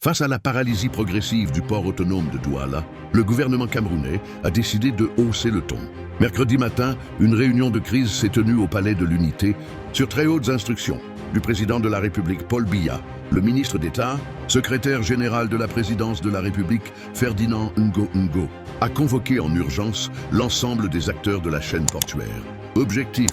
Face à la paralysie progressive du port autonome de Douala, le gouvernement camerounais a décidé de hausser le ton. Mercredi matin, une réunion de crise s'est tenue au Palais de l'Unité sur très hautes instructions du président de la République Paul Biya, le ministre d'État, secrétaire général de la présidence de la République Ferdinand Ngo a convoqué en urgence l'ensemble des acteurs de la chaîne portuaire. Objectif: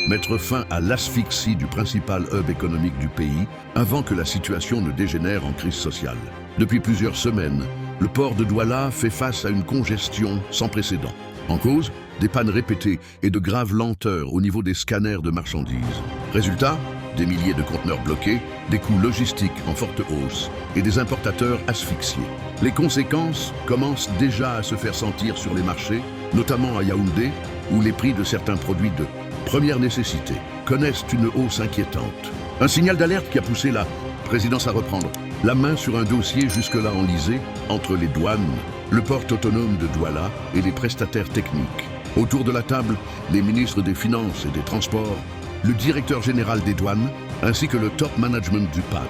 mettre fin à l'asphyxie du principal hub économique du pays avant que la situation ne dégénère en crise sociale. Depuis plusieurs semaines, le port de Douala fait face à une congestion sans précédent. En cause, des pannes répétées et de graves lenteurs au niveau des scanners de marchandises. Résultat, des milliers de conteneurs bloqués, des coûts logistiques en forte hausse et des importateurs asphyxiés. Les conséquences commencent déjà à se faire sentir sur les marchés, notamment à Yaoundé, où les prix de certains produits de première nécessité connaissent une hausse inquiétante. Un signal d'alerte qui a poussé la présidence à reprendre la main sur un dossier jusque-là enlisé entre les douanes, le port autonome de Douala et les prestataires techniques. Autour de la table, les ministres des Finances et des Transports, le directeur général des douanes, ainsi que le top management du PAD,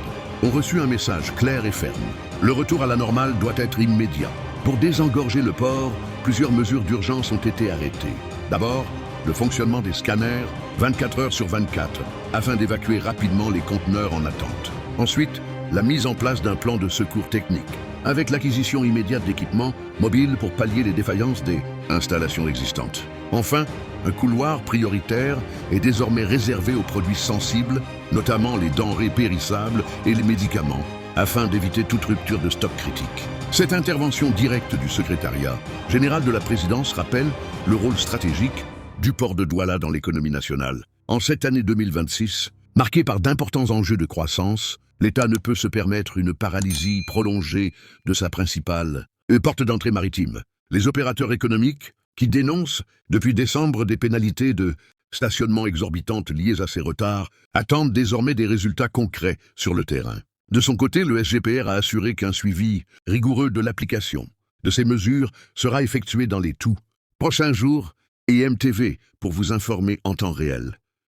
ont reçu un message clair et ferme. Le retour à la normale doit être immédiat. Pour désengorger le port, plusieurs mesures d'urgence ont été arrêtées. D'abord, le fonctionnement des scanners 24 heures sur 24 afin d'évacuer rapidement les conteneurs en attente. Ensuite, la mise en place d'un plan de secours technique avec l'acquisition immédiate d'équipements mobiles pour pallier les défaillances des installations existantes. Enfin, un couloir prioritaire est désormais réservé aux produits sensibles, notamment les denrées périssables et les médicaments, afin d'éviter toute rupture de stock critique. Cette intervention directe du secrétariat général de la présidence rappelle le rôle stratégique du port de Douala dans l'économie nationale. En cette année 2026, marquée par d'importants enjeux de croissance, l'État ne peut se permettre une paralysie prolongée de sa principale porte d'entrée maritime. Les opérateurs économiques, qui dénoncent depuis décembre des pénalités de stationnement exorbitantes liées à ces retards, attendent désormais des résultats concrets sur le terrain. De son côté, le SGPR a assuré qu'un suivi rigoureux de l'application de ces mesures sera effectué dans les tout prochains jours et MTV pour vous informer en temps réel.